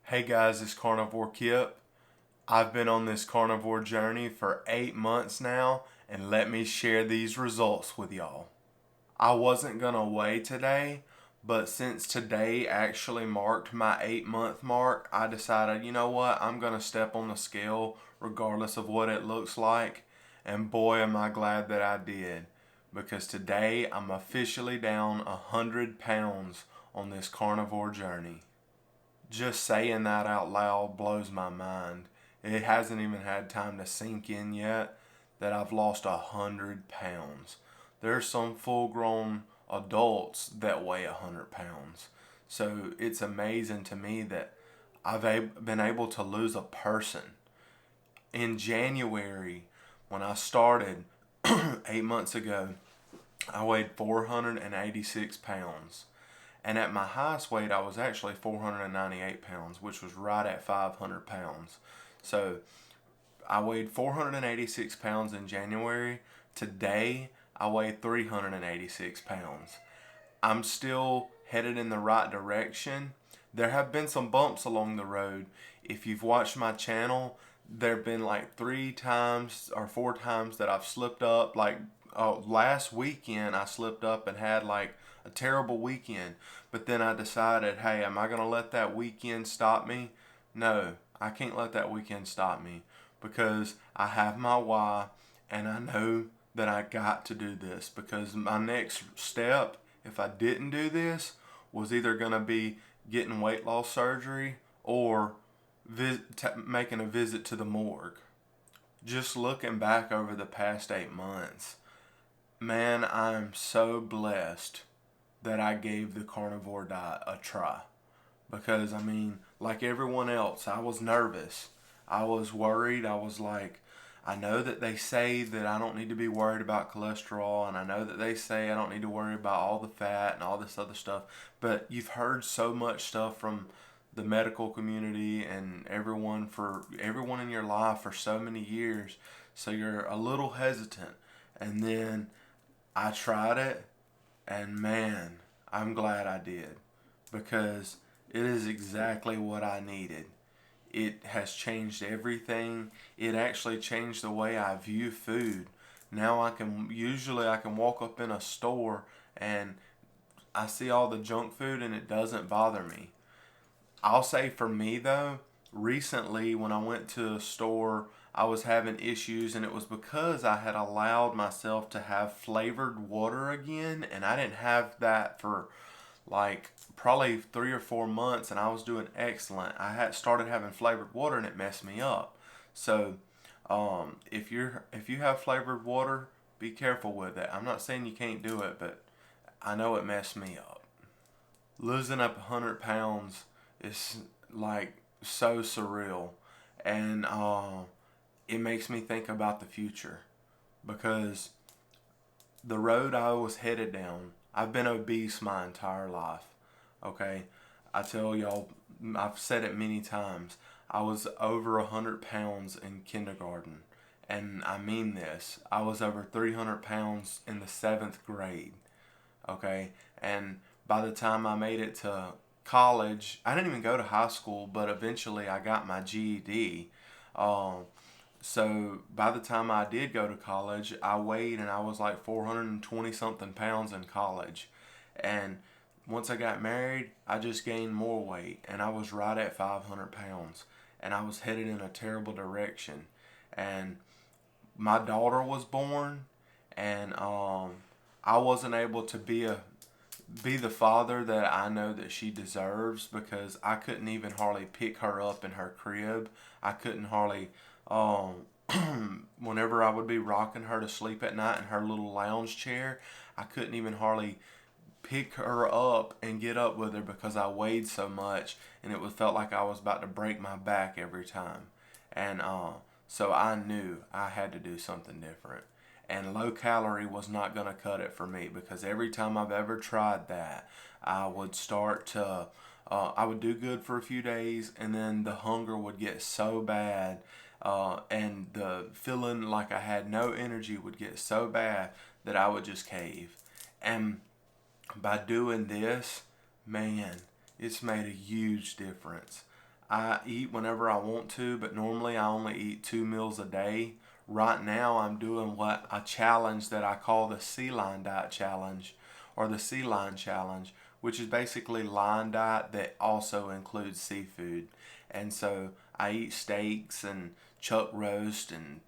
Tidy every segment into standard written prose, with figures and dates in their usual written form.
Hey guys, it's Carnivore Kipp. I've been on this carnivore journey for 8 months now, and let me share these results with y'all. I wasn't gonna weigh today, but since today actually marked my 8 month mark, I decided, you know what, I'm gonna step on the scale regardless of what it looks like. And boy, am I glad that I did, because today I'm officially down 100 pounds on this carnivore journey. Just saying that out loud blows my mind. It hasn't even had time to sink in yet that I've lost 100 pounds. There's some full grown adults that weigh 100 pounds. So it's amazing to me that been able to lose a person. In January, when I started 8 months ago, I weighed 486 pounds. And at my highest weight, I was actually 498 pounds, which was right at 500 pounds. So I weighed 486 pounds in January. Today, I weigh 386 pounds. I'm still headed in the right direction. There have been some bumps along the road. If you've watched my channel, there have been like 3 times or 4 times that I've slipped up. Last weekend, I slipped up and had like a terrible weekend. But then I decided, hey, am I going to let that weekend stop me? No, I can't let that weekend stop me, because I have my why, and I know that I got to do this, because my next step, if I didn't do this, was either going to be getting weight loss surgery or making a visit to the morgue. Just looking back over the past 8 months, man, I'm so blessed that I gave the carnivore diet a try. Because, I mean, like everyone else, I was nervous. I was worried. I was like, I know that they say that I don't need to be worried about cholesterol, and I know that they say I don't need to worry about all the fat and all this other stuff. But you've heard so much stuff from the medical community and everyone in your life for so many years, so you're a little hesitant. And then I tried it, and man, I'm glad I did, because it is exactly what I needed. It has changed everything. It actually changed the way I view food. Now I can walk up in a store and I see all the junk food and it doesn't bother me. I'll say for me though, recently when I went to a store, I was having issues, and it was because I had allowed myself to have flavored water again, and I didn't have that for like probably 3 or 4 months, and I was doing excellent. I had started having flavored water and it messed me up. So if you have flavored water, be careful with it. I'm not saying you can't do it, but I know it messed me up. Losing up 100 pounds is like so surreal, and it makes me think about the future, because the road I was headed down, I've been obese my entire life. Okay, I tell y'all, I've said it many times. I was over 100 pounds in kindergarten, and I mean this. I was over 300 pounds in the 7th grade. Okay, and by the time I made it to college, I didn't even go to high school, but eventually I got my GED. Um, so by the time I did go to college, I weighed and I was like 420 something pounds in college. And once I got married, I just gained more weight, and I was right at 500 pounds, and I was headed in a terrible direction. And my daughter was born, and I wasn't able to be the father that I know that she deserves, because I couldn't even hardly pick her up in her crib. I couldn't hardly, um, whenever I would be rocking her to sleep at night in her little lounge chair, I couldn't even hardly pick her up and get up with her, because I weighed so much, and it was felt like I was about to break my back every time. And so I knew I had to do something different. And low calorie was not going to cut it for me, because every time I've ever tried that, I would I would do good for a few days, and then the hunger would get so bad, and the feeling like I had no energy would get so bad that I would just cave. And by doing this, man, it's made a huge difference. I eat whenever I want to, but normally I only eat 2 meals a day. Right now I'm doing a challenge that I call the sea lion diet challenge, or the sea lion challenge, which is basically lion diet that also includes seafood. And so I eat steaks and chuck roast and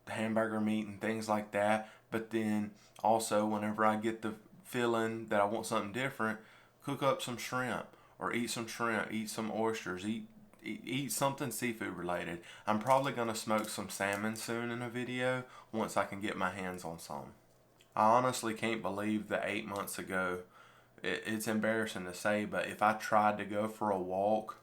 hamburger meat and things like that. But then also, whenever I get the feeling that I want something different, cook up some shrimp, or eat some shrimp, eat some oysters, eat something seafood related. I'm probably going to smoke some salmon soon in a video once I can get my hands on some. I honestly can't believe that 8 months ago, it's embarrassing to say, but if I tried to go for a walk,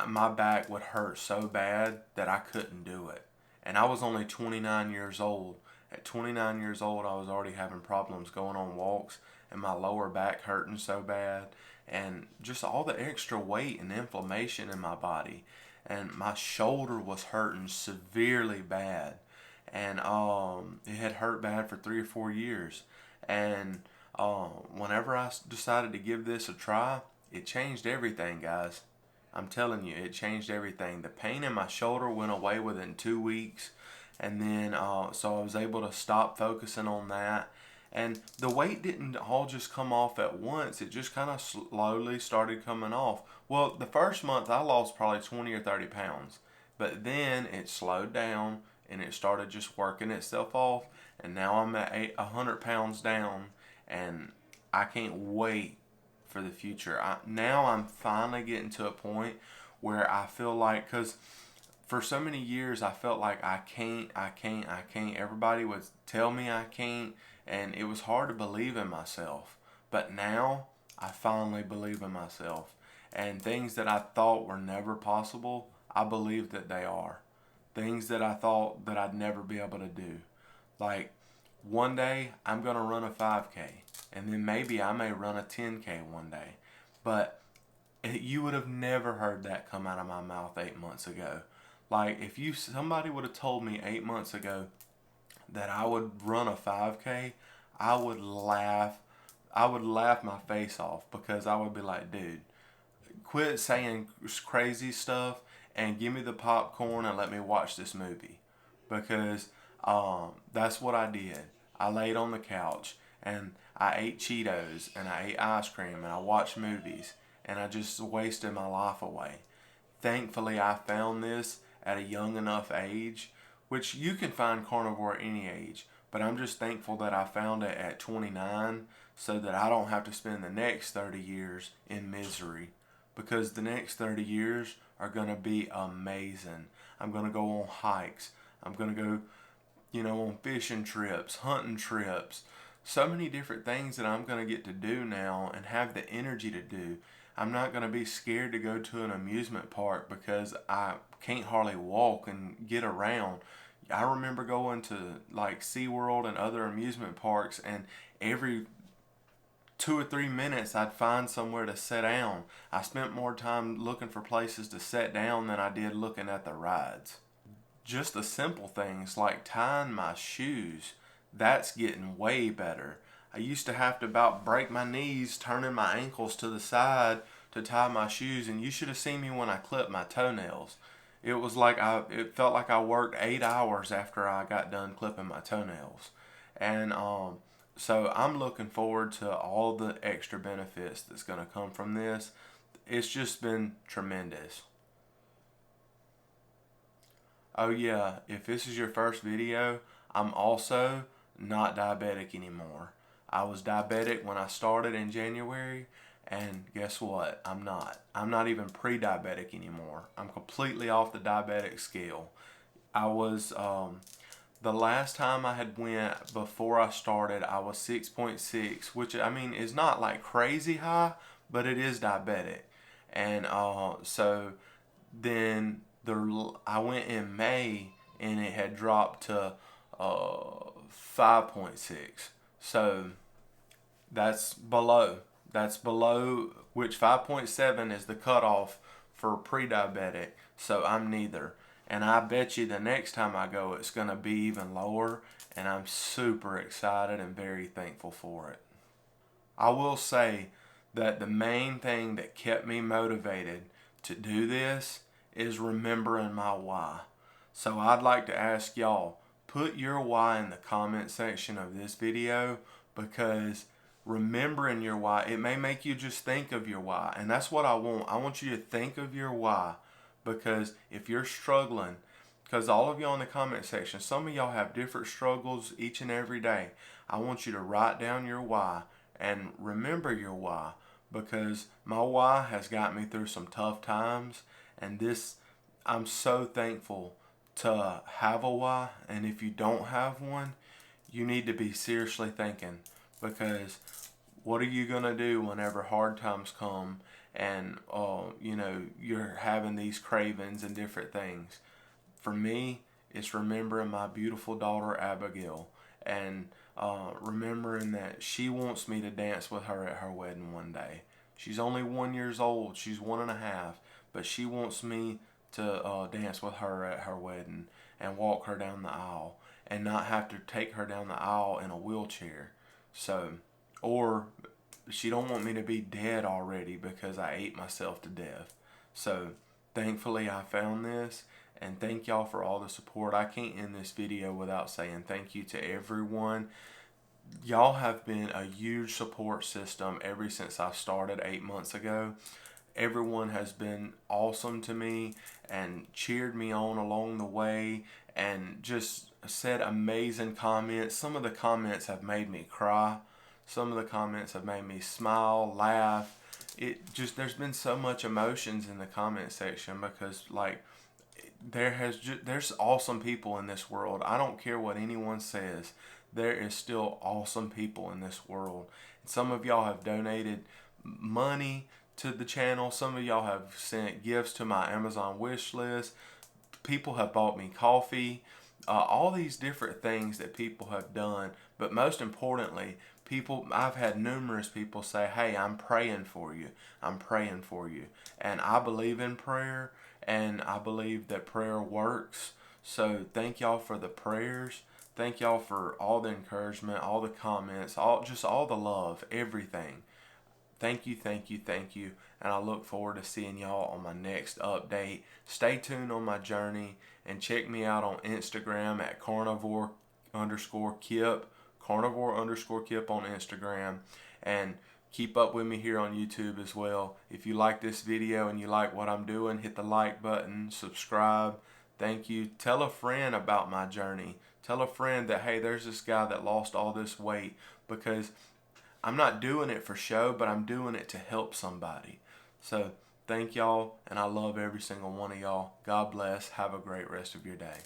my back would hurt so bad that I couldn't do it. And I was only 29 years old. At 29 years old, I was already having problems going on walks, and my lower back hurting so bad, and just all the extra weight and inflammation in my body. And my shoulder was hurting severely bad. And it had hurt bad for 3 or 4 years. And whenever I decided to give this a try, it changed everything, guys. I'm telling you, it changed everything. The pain in my shoulder went away within 2 weeks, and then so I was able to stop focusing on that. And the weight didn't all just come off at once. It just kind of slowly started coming off. Well, the first month I lost probably 20 or 30 pounds, but then it slowed down and it started just working itself off. And now I'm at 100 pounds down, and I can't wait for the future. Now I'm finally getting to a point where I feel like, because for so many years I felt like I can't. Everybody would tell me I can't, and it was hard to believe in myself. But now I finally believe in myself. And things that I thought were never possible, I believe that they are. Things that I thought that I'd never be able to do. Like, one day I'm going to run a 5K, and then maybe I may run a 10K one day. But you would have never heard that come out of my mouth 8 months ago. Like, if somebody would have told me 8 months ago that I would run a 5K, I would laugh. I would laugh my face off, because I would be like, dude, quit saying crazy stuff and give me the popcorn and let me watch this movie. Because that's what I did. I laid on the couch and I ate Cheetos and I ate ice cream and I watched movies, and I just wasted my life away. Thankfully, I found this at a young enough age, which you can find carnivore at any age, but I'm just thankful that I found it at 29, so that I don't have to spend the next 30 years in misery, because the next 30 years are going to be amazing. I'm going to go on hikes. I'm going to go, on fishing trips, hunting trips, so many different things that I'm going to get to do now and have the energy to do. I'm not going to be scared to go to an amusement park because I can't hardly walk and get around. I remember going to like SeaWorld and other amusement parks, and every 2 or 3 minutes I'd find somewhere to sit down. I spent more time looking for places to sit down than I did looking at the rides. Just the simple things like tying my shoes, that's getting way better. I used to have to about break my knees turning my ankles to the side to tie my shoes, and you should have seen me when I clipped my toenails. It felt like I worked 8 hours after I got done clipping my toenails. And so I'm looking forward to all the extra benefits that's going to come from this. It's just been tremendous. Oh yeah, if this is your first video, I'm also not diabetic anymore. I was diabetic when I started in January, and guess what? I'm not. I'm not even pre-diabetic anymore. I'm completely off the diabetic scale. I was the last time I had went before I started, I was 6.6, which I mean is not like crazy high, but it is diabetic. And so then I went in May, and it had dropped to 5.6. So that's below. That's below, which 5.7 is the cutoff for pre-diabetic. So I'm neither. And I bet you the next time I go, it's going to be even lower. And I'm super excited and very thankful for it. I will say that the main thing that kept me motivated to do this is remembering my why. So I'd like to ask y'all, put your why in the comment section of this video, because remembering your why, it may make you just think of your why. And that's what I want. I want you to think of your why, because if you're struggling, because all of y'all in the comment section, some of y'all have different struggles each and every day. I want you to write down your why and remember your why, because my why has got me through some tough times, and this, I'm so thankful to have a why. And if you don't have one, you need to be seriously thinking, because what are you gonna do whenever hard times come and you're having these cravings and different things? For me, it's remembering my beautiful daughter Abigail, and remembering that she wants me to dance with her at her wedding one day. She's only 1 year old. She's 1.5, but she wants me to dance with her at her wedding and walk her down the aisle, and not have to take her down the aisle in a wheelchair. So, or she don't want me to be dead already because I ate myself to death. So thankfully I found this, and thank y'all for all the support. I can't end this video without saying thank you to everyone. Y'all have been a huge support system ever since I started 8 months ago. Everyone has been awesome to me and cheered me on along the way, and just said amazing comments. Some of the comments have made me cry. Some of the comments have made me smile, laugh. There's been so much emotions in the comment section, because like there's awesome people in this world. I don't care what anyone says. There is still awesome people in this world. Some of y'all have donated money to the channel. Some of y'all have sent gifts to my Amazon wish list. People have bought me coffee. All these different things that people have done. But most importantly, I've had numerous people say, hey, I'm praying for you. I'm praying for you. And I believe in prayer, and I believe that prayer works. So thank y'all for the prayers. Thank y'all for all the encouragement, all the comments, all the love, everything. Thank you, thank you, thank you. And I look forward to seeing y'all on my next update. Stay tuned on my journey, and check me out on Instagram at carnivore_Kipp. Carnivore_Kipp on Instagram. And keep up with me here on YouTube as well. If you like this video and you like what I'm doing, hit the like button, subscribe. Thank you. Tell a friend about my journey. Tell a friend that, hey, there's this guy that lost all this weight, because I'm not doing it for show, but I'm doing it to help somebody. So thank y'all, and I love every single one of y'all. God bless. Have a great rest of your day.